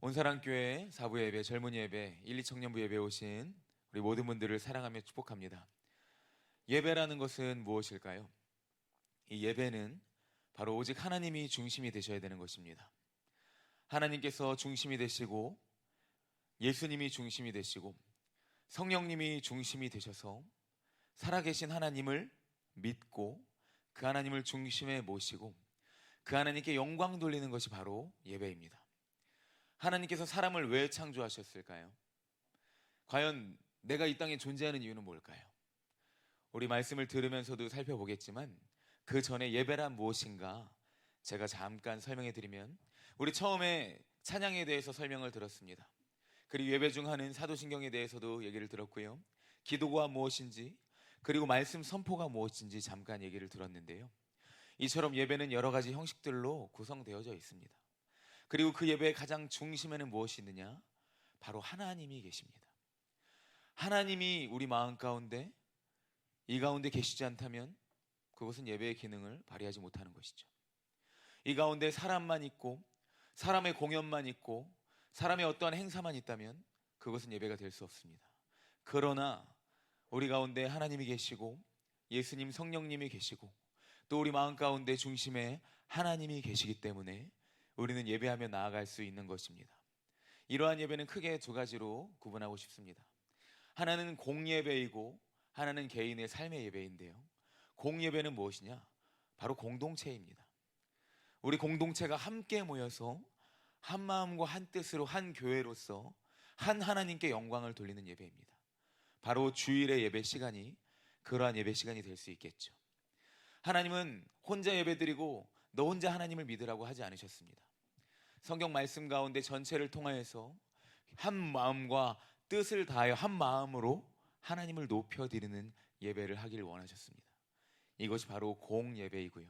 온사랑교회 사부 예배, 젊은이 예배, 1, 2청년부 예배 오신 우리 모든 분들을 사랑하며 축복합니다. 예배라는 것은 무엇일까요? 이 예배는 바로 오직 하나님이 중심이 되셔야 되는 것입니다. 하나님께서 중심이 되시고 예수님이 중심이 되시고 성령님이 중심이 되셔서 살아계신 하나님을 믿고 그 하나님을 중심에 모시고 그 하나님께 영광 돌리는 것이 바로 예배입니다. 하나님께서 사람을 왜 창조하셨을까요? 과연 내가 이 땅에 존재하는 이유는 뭘까요? 우리 말씀을 들으면서도 살펴보겠지만 그 전에 예배란 무엇인가 제가 잠깐 설명해 드리면, 우리 처음에 찬양에 대해서 설명을 들었습니다. 그리고 예배 중 하는 사도신경에 대해서도 얘기를 들었고요, 기도가 무엇인지 그리고 말씀 선포가 무엇인지 잠깐 얘기를 들었는데요, 이처럼 예배는 여러 가지 형식들로 구성되어져 있습니다. 그리고 그 예배의 가장 중심에는 무엇이 있느냐? 바로 하나님이 계십니다. 하나님이 우리 마음 가운데, 이 가운데 계시지 않다면 그것은 예배의 기능을 발휘하지 못하는 것이죠. 이 가운데 사람만 있고 사람의 공연만 있고 사람의 어떠한 행사만 있다면 그것은 예배가 될 수 없습니다. 그러나 우리 가운데 하나님이 계시고 예수님 성령님이 계시고 또 우리 마음 가운데 중심에 하나님이 계시기 때문에 우리는 예배하며 나아갈 수 있는 것입니다. 이러한 예배는 크게 두 가지로 구분하고 싶습니다. 하나는 공예배이고 하나는 개인의 삶의 예배인데요, 공예배는 무엇이냐? 바로 공동체입니다. 우리 공동체가 함께 모여서 한 마음과 한 뜻으로 한 교회로서 한 하나님께 영광을 돌리는 예배입니다. 바로 주일의 예배 시간이 그러한 예배 시간이 될 수 있겠죠. 하나님은 혼자 예배드리고 너 혼자 하나님을 믿으라고 하지 않으셨습니다. 성경 말씀 가운데 전체를 통하여서 한 마음과 뜻을 다하여 한 마음으로 하나님을 높여드리는 예배를 하길 원하셨습니다. 이것이 바로 공예배이고요.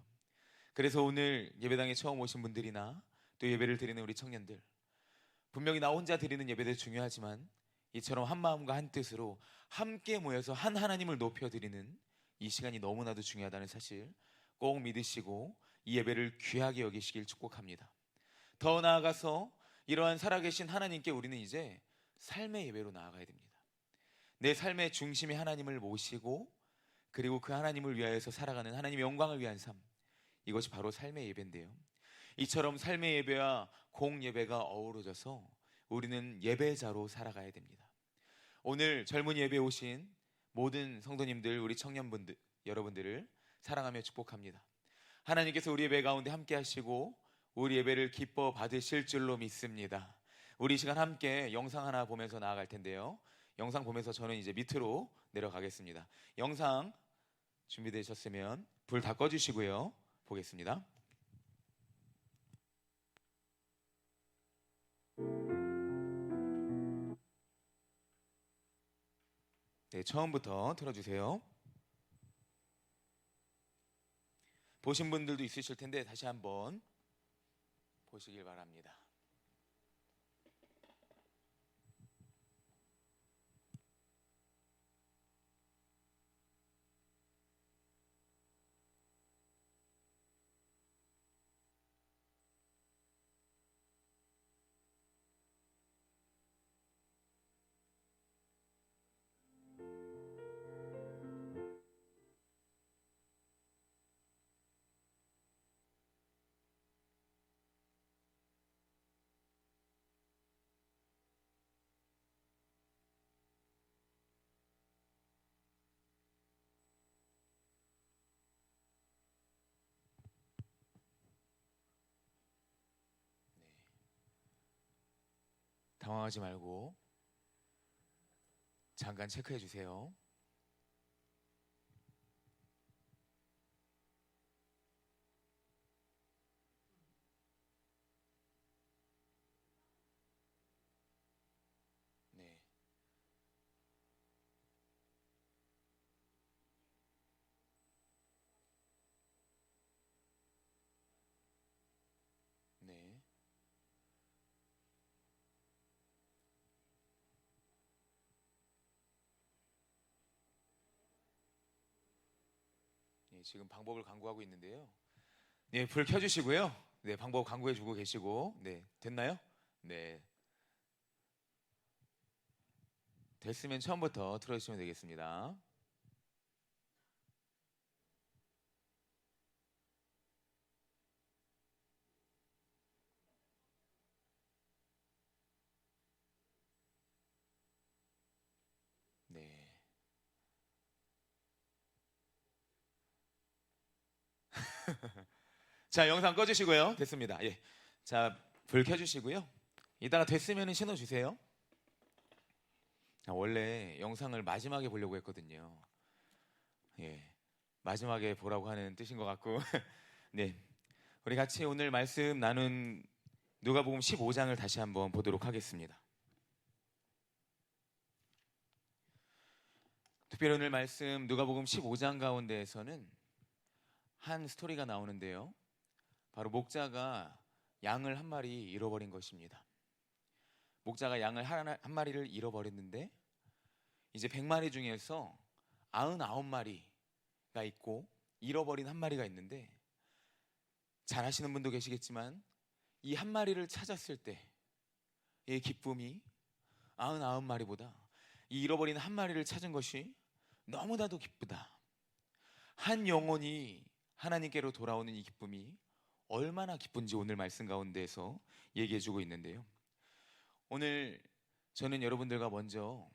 그래서 오늘 예배당에 처음 오신 분들이나 또 예배를 드리는 우리 청년들, 분명히 나 혼자 드리는 예배도 중요하지만 이처럼 한 마음과 한 뜻으로 함께 모여서 한 하나님을 높여드리는 이 시간이 너무나도 중요하다는 사실 꼭 믿으시고 이 예배를 귀하게 여기시길 축복합니다. 더 나아가서 이러한 살아계신 하나님께 우리는 이제 삶의 예배로 나아가야 됩니다. 내 삶의 중심에 하나님을 모시고 그리고 그 하나님을 위하여서 살아가는 하나님의 영광을 위한 삶, 이것이 바로 삶의 예배인데요, 이처럼 삶의 예배와 공예배가 어우러져서 우리는 예배자로 살아가야 됩니다. 오늘 젊은이 예배에 오신 모든 성도님들, 우리 청년분들 여러분들을 사랑하며 축복합니다. 하나님께서 우리 예배 가운데 함께 하시고 우리 예배를 기뻐 받으실 줄로 믿습니다. 우리 이 시간 함께 영상 하나 보면서 나아갈 텐데요, 영상 보면서 저는 이제 밑으로 내려가겠습니다. 영상 준비되셨으면 불 다 꺼주시고요, 보겠습니다. 네, 처음부터 틀어주세요. 보신 분들도 있으실 텐데 다시 한번 보시길 바랍니다. 당황하지 말고 잠깐 체크해 주세요. 네. 네. 네, 지금 방법을 강구하고 있는데요. 네, 불 켜주시고요. 네, 방법 강구해 주고 계시고, 네, 됐나요? 네, 됐으면 처음부터 틀어주시면 되겠습니다. 네. 자, 영상 꺼주시고요. 됐습니다. 예. 자, 불 켜주시고요. 이따가 됐으면 신호 주세요. 원래 영상을 마지막에 보려고 했거든요. 예. 마지막에 보라고 하는 뜻인 것 같고. 네. 우리 같이 오늘 말씀 나눈 누가복음 15장을 다시 한번 보도록 하겠습니다. 특별히 오늘 말씀 누가복음 15장 가운데에서는 한 스토리가 나오는데요. 바로 목자가 양을 한 마리 잃어버린 것입니다. 목자가 양을 한 마리를 잃어버렸는데 이제 100마리 중에서 99마리가 있고 잃어버린 한 마리가 있는데, 잘 아시는 분도 계시겠지만 이 한 마리를 찾았을 때의 기쁨이 99마리보다 이 잃어버린 한 마리를 찾은 것이 너무나도 기쁘다. 한 영혼이 하나님께로 돌아오는 이 기쁨이 얼마나 기쁜지 오늘 말씀 가운데에서 얘기해주고 있는데요. 오늘 저는 여러분들과 먼저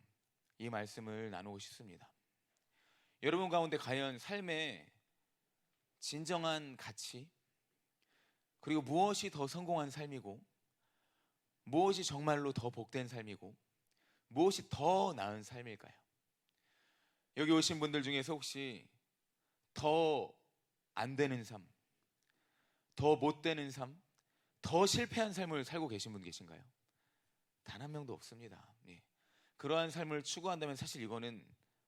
이 말씀을 나누고 싶습니다. 여러분 가운데 과연 삶의 진정한 가치, 그리고 무엇이 더 성공한 삶이고 무엇이 정말로 더 복된 삶이고 무엇이 더 나은 삶일까요? 여기 오신 분들 중에서 혹시 더 안 되는 삶, 더 못 되는 삶, 더 실패한 삶을 살고 계신 분 계신가요? 단 한 명도 없습니다. 예. 그러한 삶을 추구한다면 사실 이거는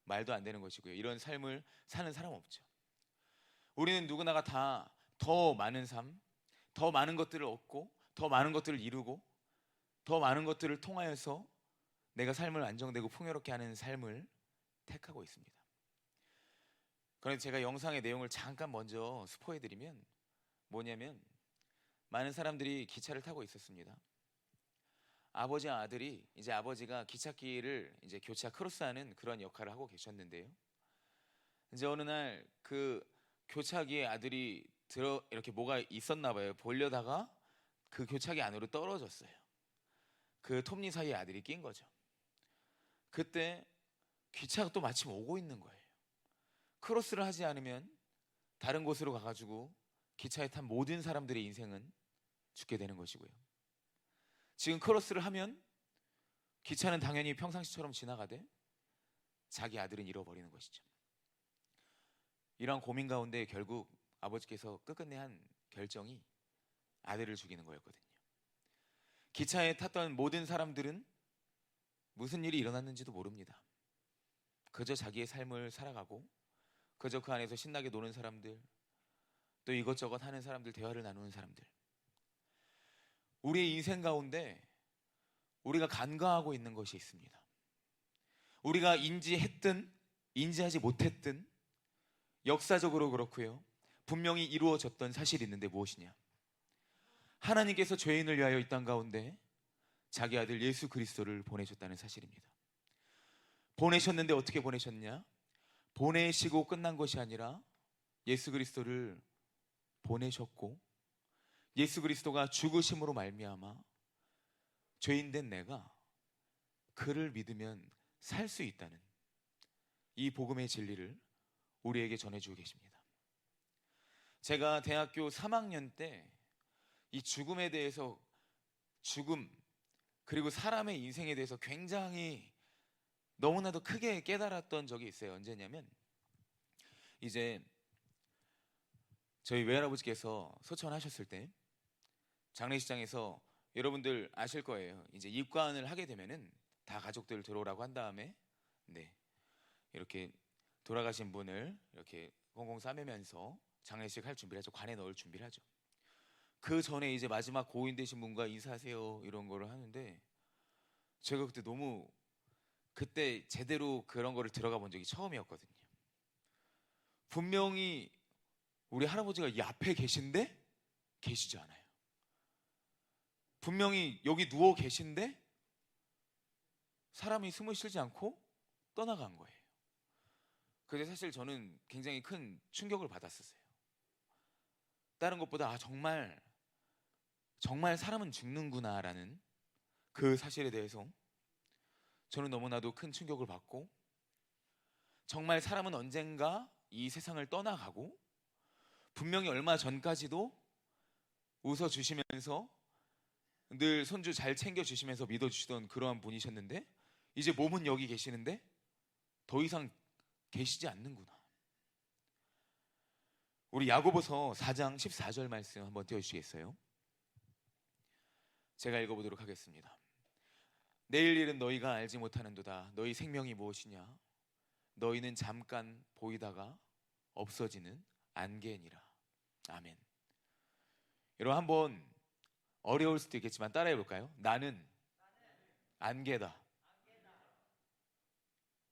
말도 안 되는 것이고요. 이런 삶을 사는 사람 없죠. 우리는 누구나가 다 더 많은 삶, 더 많은 것들을 얻고 더 많은 것들을 이루고 더 많은 것들을 통하여서 내가 삶을 안정되고 풍요롭게 하는 삶을 택하고 있습니다. 그런데 제가 영상의 내용을 잠깐 먼저 스포해드리면 뭐냐면, 많은 사람들이 기차를 타고 있었습니다. 아버지와 아들이, 이제 아버지가 기찻길을 이제 교차 크로스하는 그런 역할을 하고 계셨는데요. 이제 어느 날 그 교차기에 아들이 이렇게 뭐가 있었나 봐요. 보려다가 그 교차기 안으로 떨어졌어요. 그 톱니 사이에 아들이 낀 거죠. 그때 기차가 또 마침 오고 있는 거예요. 크로스를 하지 않으면 다른 곳으로 가가지고 기차에 탄 모든 사람들의 인생은 죽게 되는 것이고요. 지금 크로스를 하면 기차는 당연히 평상시처럼 지나가되 자기 아들은 잃어버리는 것이죠. 이러한 고민 가운데 결국 아버지께서 끝끝내 한 결정이 아들을 죽이는 거였거든요. 기차에 탔던 모든 사람들은 무슨 일이 일어났는지도 모릅니다. 그저 자기의 삶을 살아가고 그저 그 안에서 신나게 노는 사람들, 또 이것저것 하는 사람들, 대화를 나누는 사람들. 우리의 인생 가운데 우리가 간과하고 있는 것이 있습니다. 우리가 인지했든 인지하지 못했든 역사적으로 그렇고요, 분명히 이루어졌던 사실이 있는데 무엇이냐? 하나님께서 죄인을 위하여 이 땅 가운데 자기 아들 예수 그리스도를 보내셨다는 사실입니다. 보내셨는데 어떻게 보내셨냐? 보내시고 끝난 것이 아니라 예수 그리스도를 보내셨고, 예수 그리스도가 죽으심으로 말미암아 죄인된 내가 그를 믿으면 살 수 있다는 이 복음의 진리를 우리에게 전해주고 계십니다. 제가 대학교 3학년 때 이 죽음에 대해서, 죽음 그리고 사람의 인생에 대해서 굉장히 너무나도 크게 깨달았던 적이 있어요. 언제냐면, 이제 저희 외할아버지께서 소천하셨을 때 장례식장에서, 여러분들 아실 거예요, 이제 입관을 하게 되면은 다 가족들 들어오라고 한 다음에 이렇게 돌아가신 분을 이렇게 공공 싸매면서 장례식 할 준비를 하죠. 관에 넣을 준비를 하죠. 그 전에 이제 마지막 고인 되신 분과 인사하세요 이런 거를 하는데, 제가 그때 너무, 그때 제대로 그런 거를 들어가 본 적이 처음이었거든요. 분명히 우리 할아버지가 이 앞에 계신데 계시지 않아요. 분명히 여기 누워 계신데 사람이 숨을 쉬지 않고 떠나간 거예요. 그래서 사실 저는 굉장히 큰 충격을 받았었어요. 다른 것보다 정말 사람은 죽는구나라는 그 사실에 대해서 저는 너무나도 큰 충격을 받고, 정말 사람은 언젠가 이 세상을 떠나가고, 분명히 얼마 전까지도 웃어주시면서 늘 손주 잘 챙겨주시면서 믿어주시던 그러한 분이셨는데 이제 몸은 여기 계시는데 더 이상 계시지 않는구나. 우리 야고보서 4장 14절 말씀 한번 띄워주시겠어요? 제가 읽어보도록 하겠습니다. 내일 일은 너희가 알지 못하는도다. 너희 생명이 무엇이냐? 너희는 잠깐 보이다가 없어지는 안개니라. 아멘. 여러분, 한번 어려울 수도 있겠지만 따라해 볼까요? 나는 안개다.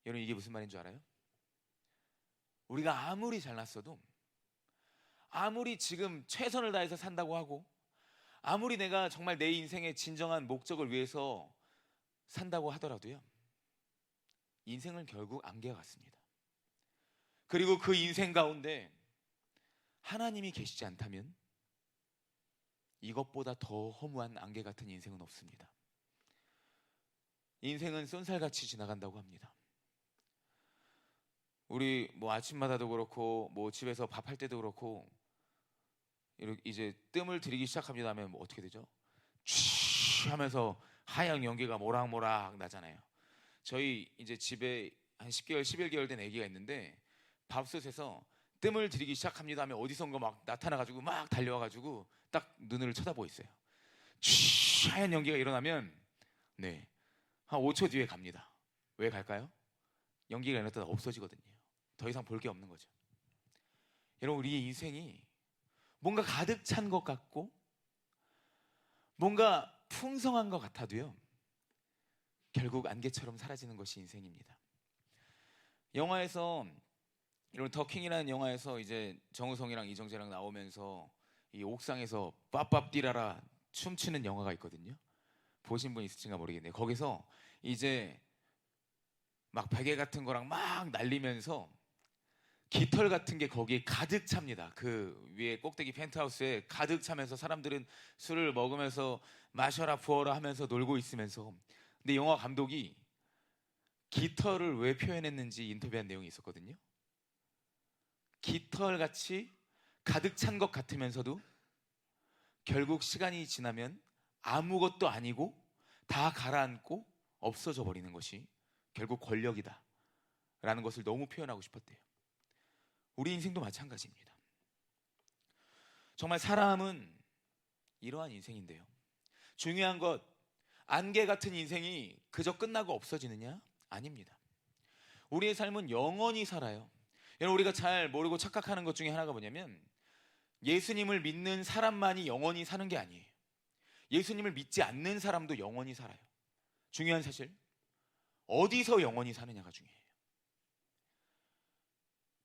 여러분, 이게 무슨 말인 줄 알아요? 우리가 아무리 잘났어도, 아무리 지금 최선을 다해서 산다고 하고, 아무리 내가 정말 내 인생의 진정한 목적을 위해서 산다고 하더라도요, 인생은 결국 안개와 같습니다. 그리고 그 인생 가운데 하나님이 계시지 않다면 이것보다 더 허무한 안개 같은 인생은 없습니다. 인생은 쏜살같이 지나간다고 합니다. 우리 아침마다도 그렇고 집에서 밥할 때도 그렇고 이제 뜸을 들이기 시작합니다 하면 어떻게 되죠? 취 하면서 하얀 연기가 모락모락 나잖아요. 저희 이제 집에 한 10개월, 11개월 된 아기가 있는데 밥솥에서 뜸을 들이기 시작합니다 하면 어디선가 막 나타나가지고 막 달려와가지고 딱 눈을 쳐다보고 있어요. 취 하얀 연기가 일어나면 한 5초 뒤에 갑니다. 왜 갈까요? 연기가 일어났다가 없어지거든요. 더 이상 볼 게 없는 거죠. 여러분, 우리의 인생이 뭔가 가득 찬 것 같고 뭔가 풍성한 것 같아도요, 결국 안개처럼 사라지는 것이 인생입니다. 영화에서, 여러분, 더킹이라는 영화에서 이제 정우성이랑 이정재랑 나오면서 이 옥상에서 빠빠 뛰라라 춤추는 영화가 있거든요. 보신 분 있으신가 모르겠네요. 거기서 이제 막 베개 같은 거랑 막 날리면서 깃털 같은 게 거기에 가득 찹니다. 그 위에 꼭대기 펜트하우스에 가득 차면서 사람들은 술을 먹으면서 마셔라 부어라 하면서 놀고 있으면서, 근데 영화 감독이 깃털을 왜 표현했는지 인터뷰한 내용이 있었거든요. 깃털같이 가득 찬 것 같으면서도 결국 시간이 지나면 아무것도 아니고 다 가라앉고 없어져 버리는 것이 결국 권력이다 라는 것을 너무 표현하고 싶었대요. 우리 인생도 마찬가지입니다. 정말 사람은 이러한 인생인데요, 중요한 것, 안개 같은 인생이 그저 끝나고 없어지느냐? 아닙니다. 우리의 삶은 영원히 살아요. 여러분, 우리가 잘 모르고 착각하는 것 중에 하나가 뭐냐면 예수님을 믿는 사람만이 영원히 사는 게 아니에요. 예수님을 믿지 않는 사람도 영원히 살아요. 중요한 사실, 어디서 영원히 사느냐가 중요해요.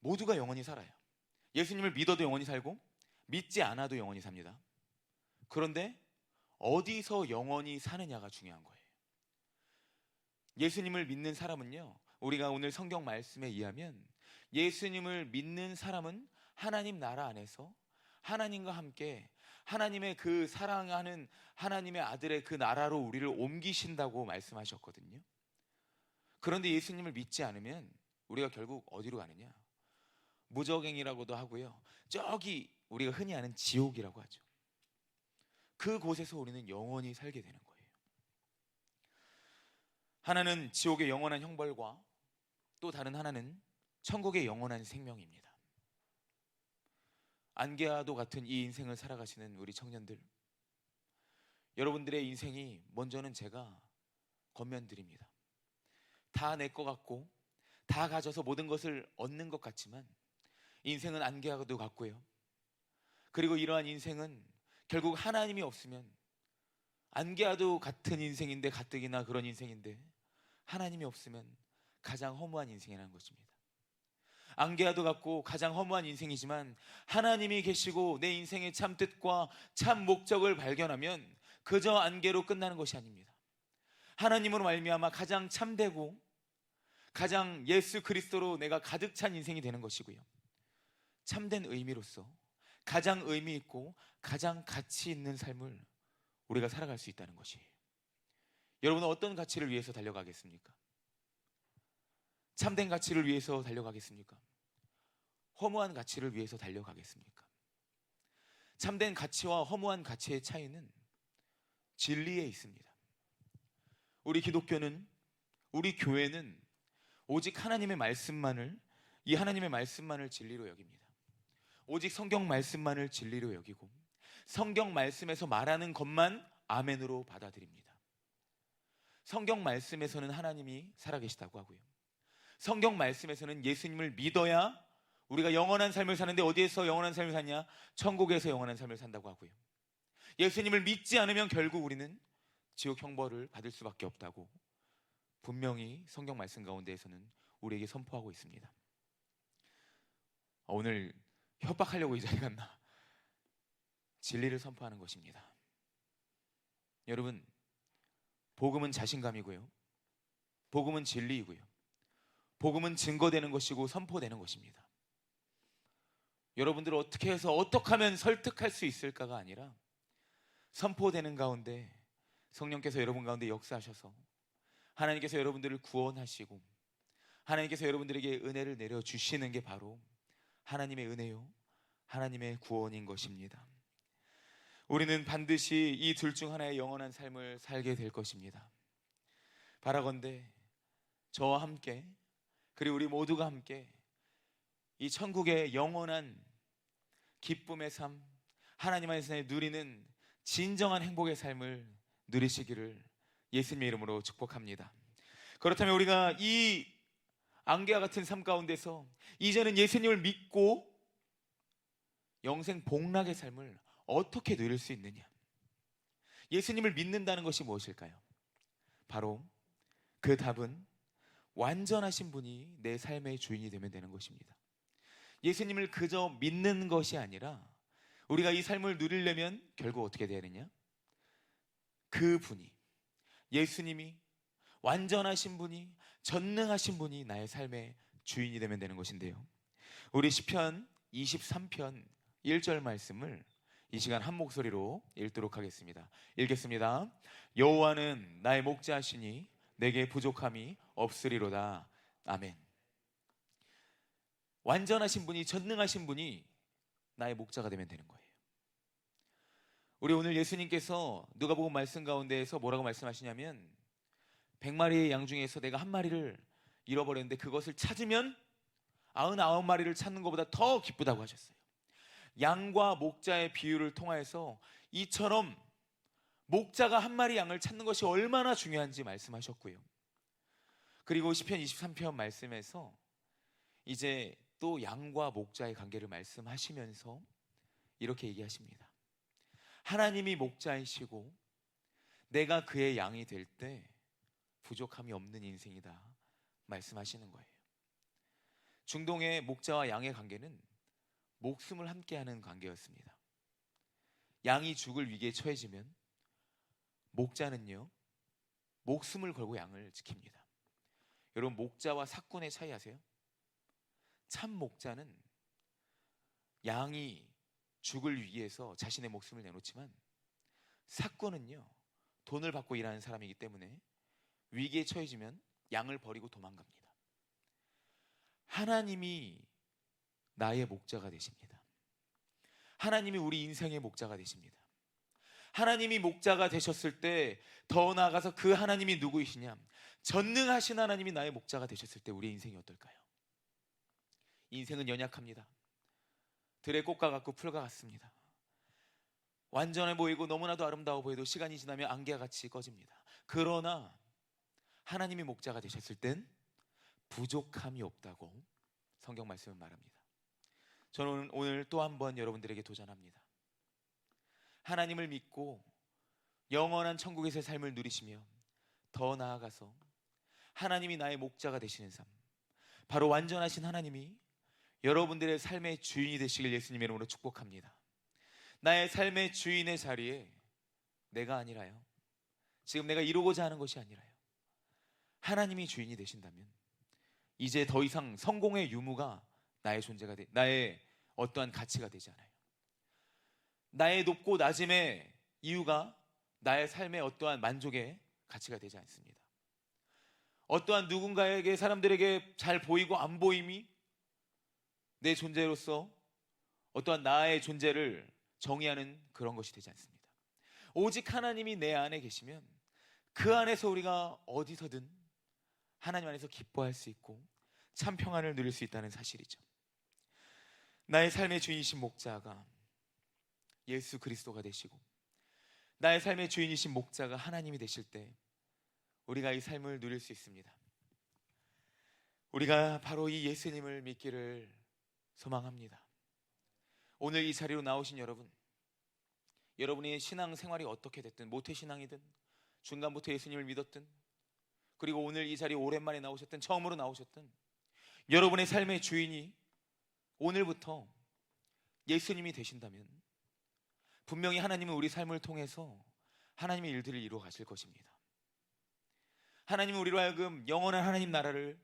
모두가 영원히 살아요. 예수님을 믿어도 영원히 살고 믿지 않아도 영원히 삽니다. 그런데 어디서 영원히 사느냐가 중요한 거예요. 예수님을 믿는 사람은요, 우리가 오늘 성경 말씀에 의하면 예수님을 믿는 사람은 하나님 나라 안에서 하나님과 함께 하나님의 그 사랑하는 하나님의 아들의 그 나라로 우리를 옮기신다고 말씀하셨거든요. 그런데 예수님을 믿지 않으면 우리가 결국 어디로 가느냐? 무저갱이라고도 하고요, 저기 우리가 흔히 아는 지옥이라고 하죠. 그곳에서 우리는 영원히 살게 되는 거예요. 하나는 지옥의 영원한 형벌과 또 다른 하나는 천국의 영원한 생명입니다. 안개와도 같은 이 인생을 살아가시는 우리 청년들, 여러분들의 인생이 먼저는 제가 권면드립니다. 다 내 것 같고 다 가져서 모든 것을 얻는 것 같지만 인생은 안개와도 같고요, 그리고 이러한 인생은 결국 하나님이 없으면 안개와도 같은 인생인데, 가뜩이나 그런 인생인데 하나님이 없으면 가장 허무한 인생이라는 것입니다. 안개와도 같고 가장 허무한 인생이지만 하나님이 계시고 내 인생의 참 뜻과 참 목적을 발견하면 그저 안개로 끝나는 것이 아닙니다. 하나님으로 말미암아 가장 참되고 가장 예수 그리스도로 내가 가득 찬 인생이 되는 것이고요, 참된 의미로서 가장 의미 있고 가장 가치 있는 삶을 우리가 살아갈 수 있다는 것이에요. 여러분은 어떤 가치를 위해서 달려가겠습니까? 참된 가치를 위해서 달려가겠습니까? 허무한 가치를 위해서 달려가겠습니까? 참된 가치와 허무한 가치의 차이는 진리에 있습니다. 우리 기독교는, 우리 교회는 오직 하나님의 말씀만을, 이 하나님의 말씀만을 진리로 여깁니다. 오직 성경 말씀만을 진리로 여기고 성경 말씀에서 말하는 것만 아멘으로 받아들입니다. 성경 말씀에서는 하나님이 살아계시다고 하고요, 성경 말씀에서는 예수님을 믿어야 우리가 영원한 삶을 사는데, 어디에서 영원한 삶을 사냐? 천국에서 영원한 삶을 산다고 하고요, 예수님을 믿지 않으면 결국 우리는 지옥 형벌을 받을 수밖에 없다고 분명히 성경 말씀 가운데에서는 우리에게 선포하고 있습니다. 오늘 협박하려고 이 자리에 갔나? 진리를 선포하는 것입니다. 여러분, 복음은 자신감이고요, 복음은 진리이고요, 복음은 증거되는 것이고 선포되는 것입니다. 여러분들을 어떻게 해서 어떻게 하면 설득할 수 있을까가 아니라 선포되는 가운데 성령께서 여러분 가운데 역사하셔서 하나님께서 여러분들을 구원하시고 하나님께서 여러분들에게 은혜를 내려주시는 게 바로 하나님의 은혜요, 하나님의 구원인 것입니다. 우리는 반드시 이 둘 중 하나의 영원한 삶을 살게 될 것입니다. 바라건대 저와 함께, 그리고 우리 모두가 함께 이 천국의 영원한 기쁨의 삶, 하나님 안에서 누리는 진정한 행복의 삶을 누리시기를 예수님의 이름으로 축복합니다. 그렇다면 우리가 이 안개와 같은 삶 가운데서 이제는 예수님을 믿고 영생 복락의 삶을 어떻게 누릴 수 있느냐? 예수님을 믿는다는 것이 무엇일까요? 바로 그 답은 완전하신 분이 내 삶의 주인이 되면 되는 것입니다. 예수님을 그저 믿는 것이 아니라 우리가 이 삶을 누리려면 결국 어떻게 되느냐? 그 분이, 예수님이, 완전하신 분이, 전능하신 분이 나의 삶의 주인이 되면 되는 것인데요, 우리 시편 23편 1절 말씀을 이 시간 한 목소리로 읽도록 하겠습니다. 읽겠습니다. 여호와는 나의 목자시니 내게 부족함이 없으리로다. 아멘. 완전하신 분이, 전능하신 분이 나의 목자가 되면 되는 거예요. 우리 오늘 예수님께서 누가복음 말씀 가운데에서 뭐라고 말씀하시냐면 100마리의 양 중에서 내가 한 마리를 잃어버렸는데 그것을 찾으면 99마리를 찾는 것보다 더 기쁘다고 하셨어요. 양과 목자의 비유를 통하여서 이처럼 목자가 한 마리 양을 찾는 것이 얼마나 중요한지 말씀하셨고요, 그리고 시편 23편 말씀에서 이제 또 양과 목자의 관계를 말씀하시면서 이렇게 얘기하십니다. 하나님이 목자이시고 내가 그의 양이 될 때 부족함이 없는 인생이다 말씀하시는 거예요. 중동의 목자와 양의 관계는 목숨을 함께하는 관계였습니다. 양이 죽을 위기에 처해지면 목자는요, 목숨을 걸고 양을 지킵니다. 여러분, 목자와 삭군의 차이 아세요? 참 목자는 양이 죽을 위기에서 자신의 목숨을 내놓지만 삭군은요, 돈을 받고 일하는 사람이기 때문에 위기에 처해지면 양을 버리고 도망갑니다. 하나님이 나의 목자가 되십니다. 하나님이 우리 인생의 목자가 되십니다. 하나님이 목자가 되셨을 때 더 나아가서 그 하나님이 누구이시냐? 전능하신 하나님이 나의 목자가 되셨을 때 우리의 인생이 어떨까요? 인생은 연약합니다. 들의 꽃과 같고 풀과 같습니다. 완전해 보이고 너무나도 아름다워 보여도 시간이 지나면 안개와 같이 꺼집니다. 그러나 하나님이 목자가 되셨을 땐 부족함이 없다고 성경 말씀은 말합니다. 저는 오늘 또 한 번 여러분들에게 도전합니다. 하나님을 믿고 영원한 천국에서의 삶을 누리시며 더 나아가서 하나님이 나의 목자가 되시는 삶, 바로 완전하신 하나님이 여러분들의 삶의 주인이 되시길 예수님의 이름으로 축복합니다. 나의 삶의 주인의 자리에 내가 아니라요, 지금 내가 이루고자 하는 것이 아니라요. 하나님이 주인이 되신다면 이제 더 이상 성공의 유무가 나의 어떠한 가치가 되지 않아요. 나의 높고 낮음의 이유가 나의 삶의 어떠한 만족의 가치가 되지 않습니다. 어떠한 누군가에게, 사람들에게 잘 보이고 안 보임이 내 존재로서 어떠한 나의 존재를 정의하는 그런 것이 되지 않습니다. 오직 하나님이 내 안에 계시면 그 안에서 우리가 어디서든 하나님 안에서 기뻐할 수 있고 참 평안을 누릴 수 있다는 사실이죠. 나의 삶의 주인이신 목자가 예수 그리스도가 되시고 나의 삶의 주인이신 목자가 하나님이 되실 때 우리가 이 삶을 누릴 수 있습니다. 우리가 바로 이 예수님을 믿기를 소망합니다. 오늘 이 자리로 나오신 여러분, 여러분의 신앙 생활이 어떻게 됐든, 모태신앙이든 중간부터 예수님을 믿었든, 그리고 오늘 이 자리에 오랜만에 나오셨든 처음으로 나오셨든, 여러분의 삶의 주인이 오늘부터 예수님이 되신다면 분명히 하나님은 우리 삶을 통해서 하나님의 일들을 이루어 가실 것입니다. 하나님은 우리로 하여금 영원한 하나님 나라를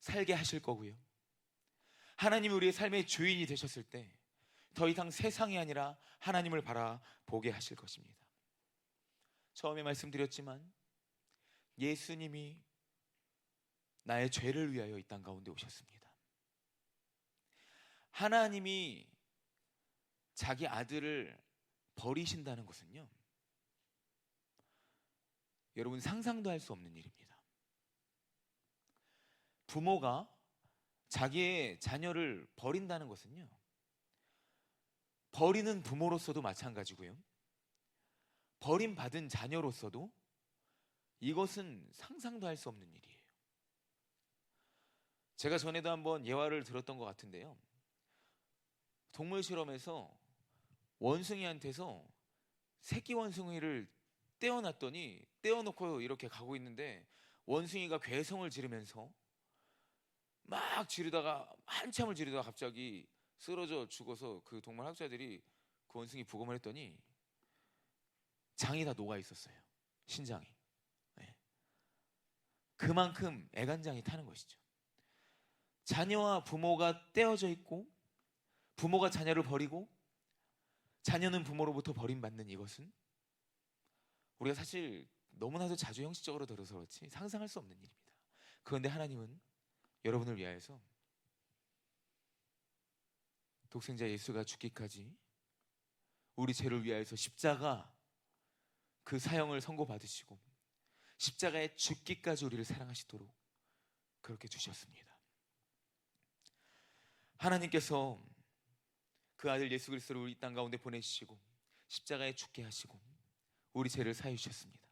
살게 하실 거고요, 하나님이 우리의 삶의 주인이 되셨을 때 더 이상 세상이 아니라 하나님을 바라보게 하실 것입니다. 처음에 말씀드렸지만 예수님이 나의 죄를 위하여 이 땅 가운데 오셨습니다. 하나님이 자기 아들을 버리신다는 것은요, 여러분 상상도 할 수 없는 일입니다. 부모가 자기의 자녀를 버린다는 것은요, 버리는 부모로서도 마찬가지고요, 버림받은 자녀로서도 이것은 상상도 할 수 없는 일이에요. 제가 전에도 한번 예화를 들었던 것 같은데요, 동물 실험에서 원숭이한테서 새끼 원숭이를 떼어놨더니, 떼어놓고 이렇게 가고 있는데 원숭이가 괴성을 지르면서 막 지르다가 한참을 지르다가 갑자기 쓰러져 죽어서 그 동물 학자들이 그 원숭이 부검을 했더니 장이 다 녹아 있었어요. 신장이. 네. 그만큼 애간장이 타는 것이죠. 자녀와 부모가 떼어져 있고 부모가 자녀를 버리고 자녀는 부모로부터 버림받는 이것은 우리가 사실 너무나도 자주 형식적으로 들어서 그렇지 상상할 수 없는 일입니다. 그런데 하나님은 여러분을 위하여서 독생자 예수가 죽기까지 우리 죄를 위하여서 십자가 그 사형을 선고받으시고 십자가에 죽기까지 우리를 사랑하시도록 그렇게 주셨습니다. 하나님께서 그 아들 예수 그리스도를 우리 땅 가운데 보내주시고 십자가에 죽게 하시고 우리 죄를 사해 주셨습니다.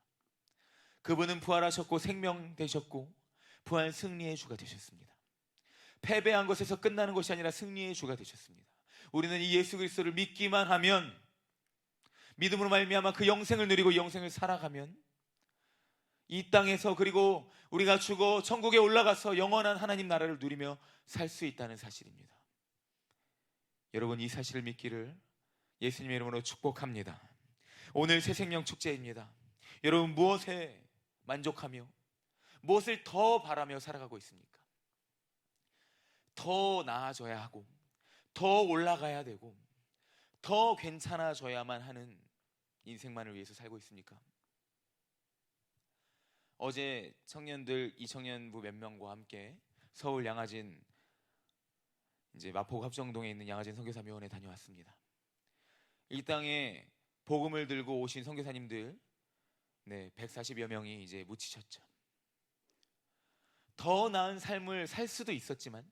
그분은 부활하셨고 생명되셨고 부활 승리의 주가 되셨습니다. 패배한 것에서 끝나는 것이 아니라 승리의 주가 되셨습니다. 우리는 이 예수 그리스도를 믿기만 하면, 믿음으로 말미암아 그 영생을 누리고 영생을 살아가면 이 땅에서, 그리고 우리가 죽어 천국에 올라가서 영원한 하나님 나라를 누리며 살 수 있다는 사실입니다. 여러분, 이 사실을 믿기를 예수님의 이름으로 축복합니다. 오늘 새생명 축제입니다. 여러분, 무엇에 만족하며 무엇을 더 바라며 살아가고 있습니까? 더 나아져야 하고 더 올라가야 되고 더 괜찮아져야만 하는 인생만을 위해서 살고 있습니까? 어제 청년들, 이 청년부 몇 명과 함께 서울 양화진, 이제 마포 합정동에 있는 양화진 선교사묘원에 다녀왔습니다. 이 땅에 복음을 들고 오신 선교사님들 140여 명이 이제 묻히셨죠. 더 나은 삶을 살 수도 있었지만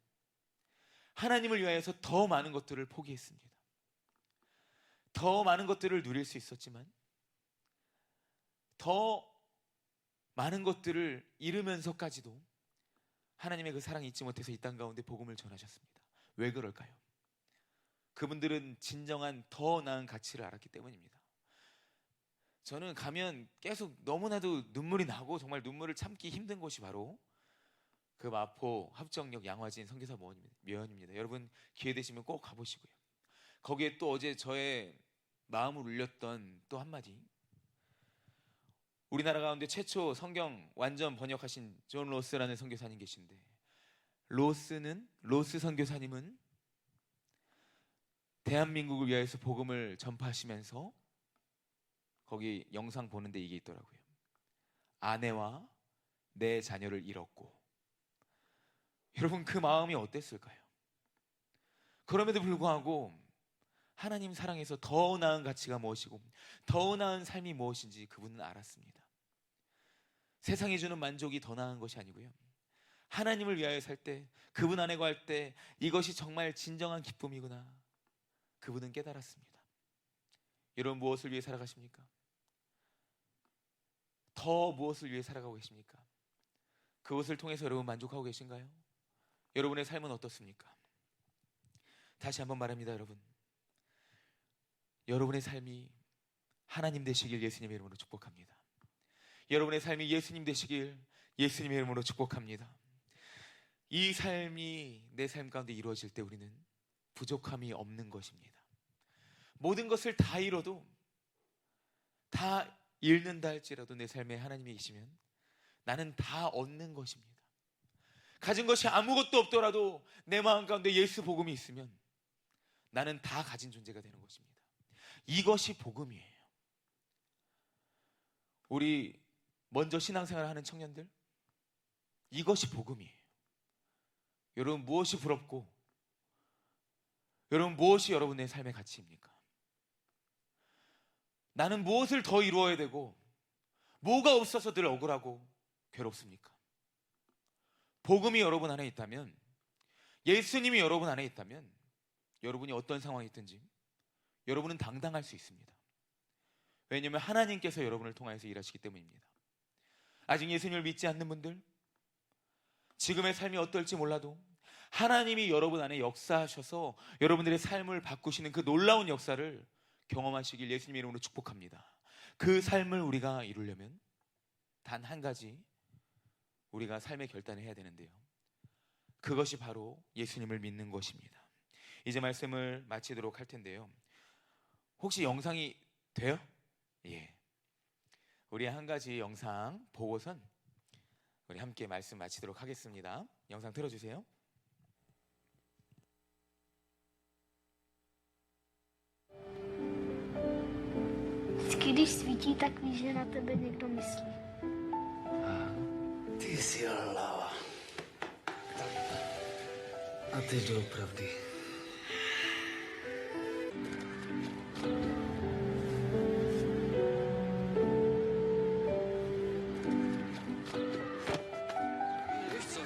하나님을 위하여서 더 많은 것들을 포기했습니다. 더 많은 것들을 누릴 수 있었지만 더 많은 것들을 잃으면서까지도 하나님의 그 사랑이 잊지 못해서 이 땅 가운데 복음을 전하셨습니다. 왜 그럴까요? 그분들은 진정한 더 나은 가치를 알았기 때문입니다. 저는 가면 계속 너무나도 눈물이 나고 정말 눈물을 참기 힘든 곳이 바로 그 마포 합정역 양화진 선교사 묘원입니다. 여러분 기회 되시면 꼭 가보시고요. 거기에 또 어제 저의 마음을 울렸던 또 한마디, 우리나라 가운데 최초 성경 완전 번역하신 존 로스라는 선교사님 계신데, 로스 선교사님은 대한민국을 위해서 복음을 전파하시면서 거기 영상 보는데 이게 있더라고요. 아내와 내 자녀를 잃었고. 여러분, 그 마음이 어땠을까요? 그럼에도 불구하고 하나님 사랑에서 더 나은 가치가 무엇이고 더 나은 삶이 무엇인지 그분은 알았습니다. 세상이 주는 만족이 더 나은 것이 아니고요, 하나님을 위하여 살 때, 그분 안에 거할 때 이것이 정말 진정한 기쁨이구나, 그분은 깨달았습니다. 여러분, 무엇을 위해 살아가십니까? 더 무엇을 위해 살아가고 계십니까? 그것을 통해서 여러분 만족하고 계신가요? 여러분의 삶은 어떻습니까? 다시 한번 말합니다. 여러분의 삶이 하나님 되시길 예수님의 이름으로 축복합니다. 여러분의 삶이 예수님 되시길 예수님의 이름으로 축복합니다. 이 삶이 내 삶 가운데 이루어질 때 우리는 부족함이 없는 것입니다. 모든 것을 다 잃어도, 다 잃는다 할지라도 내 삶에 하나님이 계시면 나는 다 얻는 것입니다. 가진 것이 아무것도 없더라도 내 마음 가운데 예수 복음이 있으면 나는 다 가진 존재가 되는 것입니다. 이것이 복음이에요. 우리 먼저 신앙생활을 하는 청년들, 이것이 복음이에요. 여러분, 무엇이 부럽고 여러분, 무엇이 여러분의 삶의 가치입니까? 나는 무엇을 더 이루어야 되고 뭐가 없어서 늘 억울하고 괴롭습니까? 복음이 여러분 안에 있다면, 예수님이 여러분 안에 있다면 여러분이 어떤 상황이 있든지 여러분은 당당할 수 있습니다. 왜냐하면 하나님께서 여러분을 통하여서 일하시기 때문입니다. 아직 예수님을 믿지 않는 분들, 지금의 삶이 어떨지 몰라도 하나님이 여러분 안에 역사하셔서 여러분들의 삶을 바꾸시는 그 놀라운 역사를 경험하시길 예수님의 이름으로 축복합니다. 그 삶을 우리가 이루려면 단 한 가지 우리가 삶의 결단을 해야 되는데요, 그것이 바로 예수님을 믿는 것입니다. 이제 말씀을 마치도록 할 텐데요, 혹시 영상이 돼요? 예. 우리 한 가지 영상 보고선 우리 함께 말씀 마치도록 하겠습니다. 영상 틀어주세요. Vždycky, když svítí, tak víš, že na tebe někdo myslí. Ty jsi hlava. A teď doopravdy. Víš co?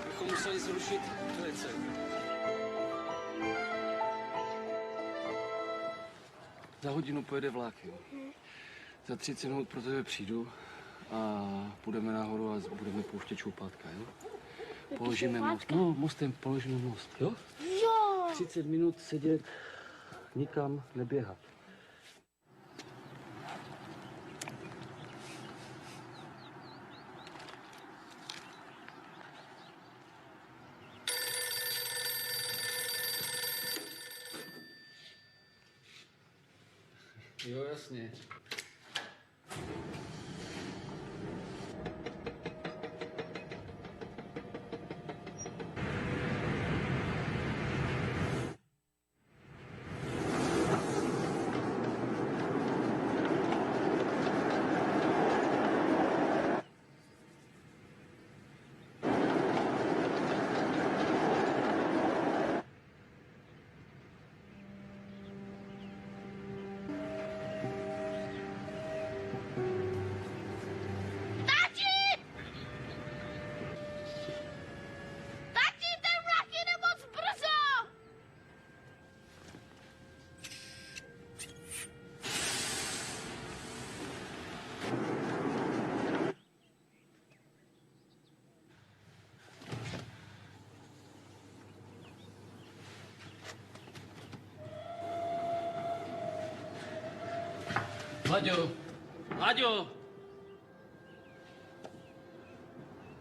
Bychom museli zrušit velice. Za hodinu pojede vlak, jo. Za 30 minut pro tebe přijdu a půjdeme nahoru a budeme pouštět čoupátka, jo? Položíme most. No, mostem položíme most, jo? Jo! 30 minut sedět, nikam neběhat. Jo, jasně. Tati, ten vlak jede moc brzo! Láďo! Láďo!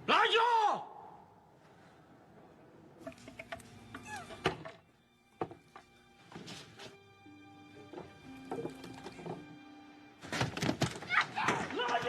Láďo! Láďo!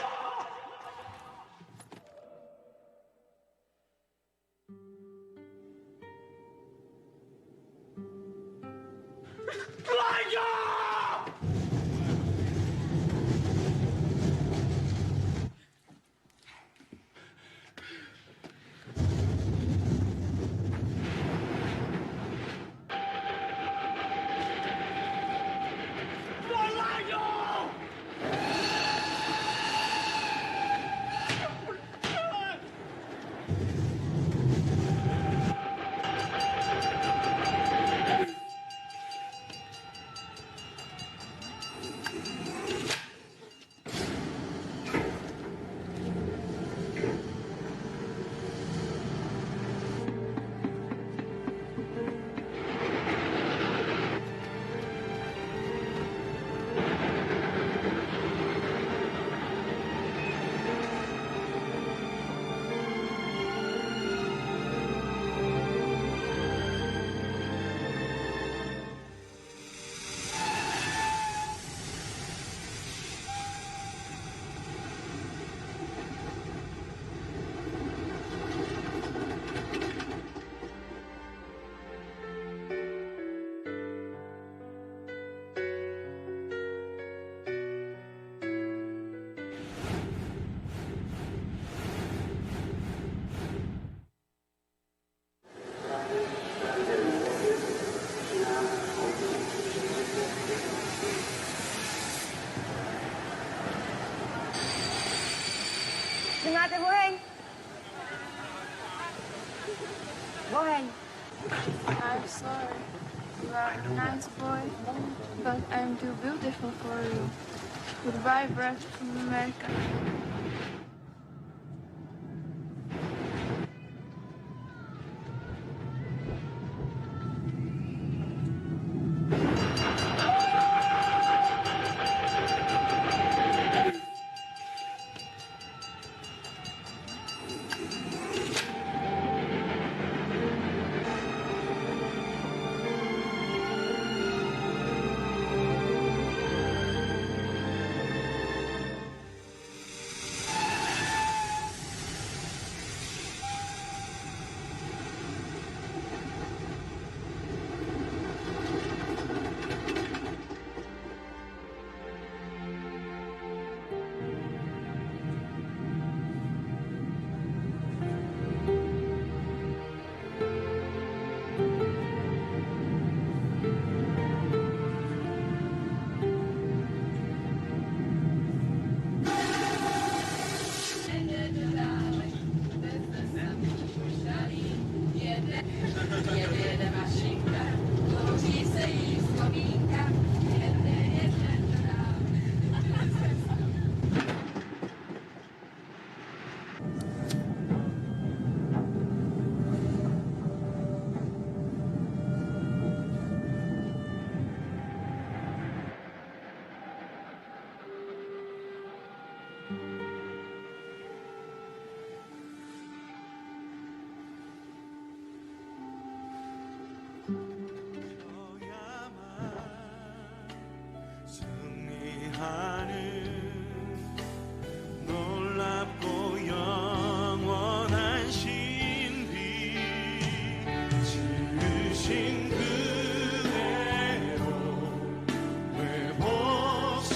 Máte oheň? Oheň. I'm sorry. You are a nice boy, but I'm too beautiful for you. Goodbye, Brad from America. 놀랍고 영원한 신비 지으신 그대로 회복시킨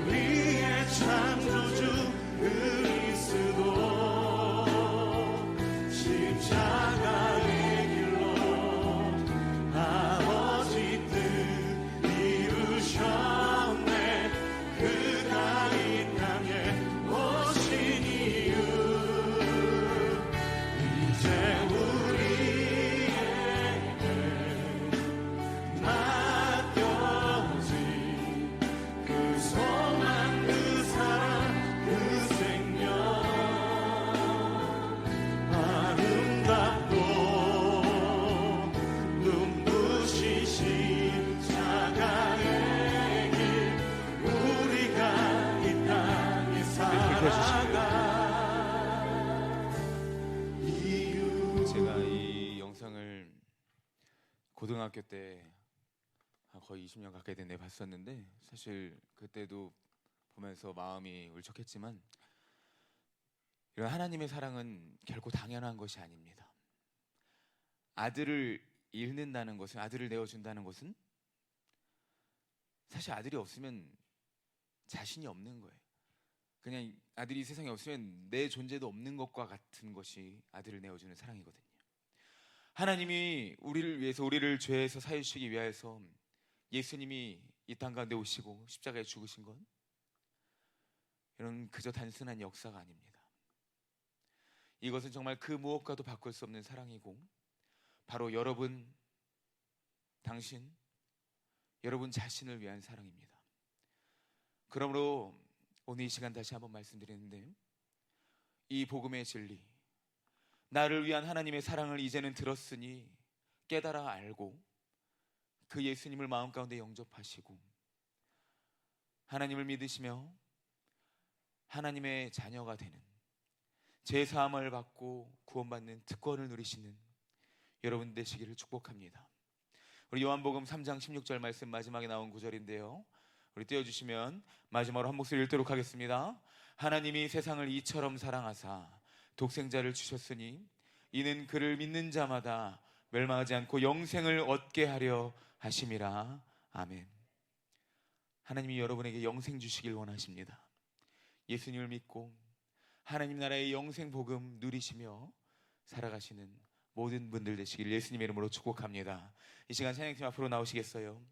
우리의 창조주 그리스도 십자가의 길로 아버지 뜻 이루셨네. 그가 이 땅에 오신 이유 이제 우리에게 맡겨진 그 소망 그 사랑 그 생명 아름답고 눈부신 십자가의 길 우리가 이 땅에 살아가 이유 제가 이 영상을 고등학교 때 거의 20년 가까이 됐네 봤었는데 사실 그때도 보면서 마음이 울적했지만 이런 하나님의 사랑은 결코 당연한 것이 아닙니다. 아들을 잃는다는 것은, 아들을 내어준다는 것은 사실 아들이 없으면 자신이 없는 거예요. 그냥 아들이 세상에 없으면 내 존재도 없는 것과 같은 것이 아들을 내어주는 사랑이거든요. 하나님이 우리를 위해서, 우리를 죄에서 사해주시기 위하여서 예수님이 이 땅 가운데 오시고 십자가에 죽으신 건 이런 그저 단순한 역사가 아닙니다. 이것은 정말 그 무엇과도 바꿀 수 없는 사랑이고 바로 여러분, 당신, 여러분 자신을 위한 사랑입니다. 그러므로 오늘 이 시간 다시 한번 말씀드리는데요, 이 복음의 진리, 나를 위한 하나님의 사랑을 이제는 들었으니 깨달아 알고 그 예수님을 마음 가운데 영접하시고 하나님을 믿으시며 하나님의 자녀가 되는, 제사함을 받고 구원받는 특권을 누리시는 여러분 되시기를 축복합니다. 우리 요한복음 3장 16절 말씀 마지막에 나온 구절인데요, 우리 띄워주시면 마지막으로 한 목소리 읽도록 하겠습니다. 하나님이 세상을 이처럼 사랑하사 독생자를 주셨으니 이는 그를 믿는 자마다 멸망하지 않고 영생을 얻게 하려 하심이라. 아멘. 하나님이 여러분에게 영생 주시길 원하십니다. 예수님을 믿고 하나님 나라의 영생 복음 누리시며 살아가시는 모든 분들 되시길 예수님의 이름으로 축복합니다. 이 시간 찬양팀 앞으로 나오시겠어요?